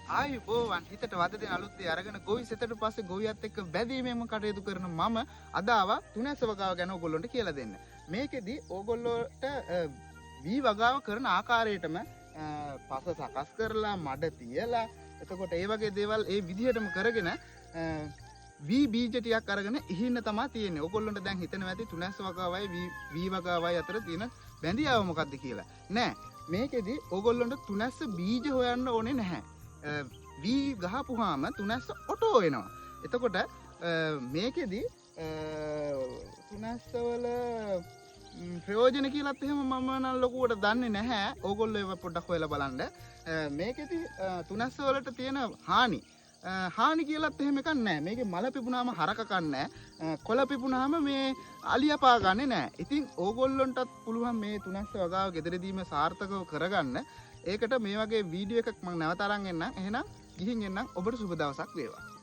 ආයුබෝවන් හිතට වද දෙන අලුත් දේ අරගෙන ගොවි සෙතට පස්සේ ගොවියත් එක්ක බැඳීමෙන්ම කටයුතු කරන මම අද ආවා තුනැස වගාව ගැන ඕගොල්ලන්ට කියලා දෙන්න. මේකෙදි ඕගොල්ලෝට වී වගාව කරන ආකාරයටම පස සකස් කරලා මඩ තියලා එතකොට ඒ වගේ දේවල් ඒ විදිහටම කරගෙන වී බීජ ටිකක් අරගෙන ඉහින්න තමයි තියෙන්නේ. ඕගොල්ලන්ට දැන් හිතෙනවා ඇති තුනැස් වගාවයි වී වගාවයි අතර තියෙන බැඳියාව මොකක්ද කියලා. නෑ. මේකෙදි ඕගොල්ලන්ට තුනැස් බීජ හොයන්න ඕනේ නැහැ. වී ගහපුවාම තුනැස්ස ඔටෝ වෙනවා. එතකොට මේකෙදි තුනැස්සවල ප්‍රයෝජන කියලාත් එහෙම මම නම් ලොකුවට දන්නේ නැහැ. ඕගොල්ලෝ ඒව පොඩ්ඩක් හොයලා බලන්න. මේකෙදි තුනැස්සවලට තියෙන හානි කියලාත් එහෙම එකක් නැහැ. මේකේ මල පිපුණාම හරක කන්නේ නැහැ. කොළ පිපුණාම මේ අලියා පා ගන්නෙ නැහැ. ඉතින් ඕගොල්ලන්ටත් පුළුවන් මේ තුනැස්ස වගාව ගෙදරදීම සාර්ථකව කරගන්න. ඒකට මේ වගේ වීඩියෝ එකක් මම නැවත අරන් එන්නම්. එහෙනම් ගිහින් එන්නම්. ඔබට සුබ දවසක් වේවා.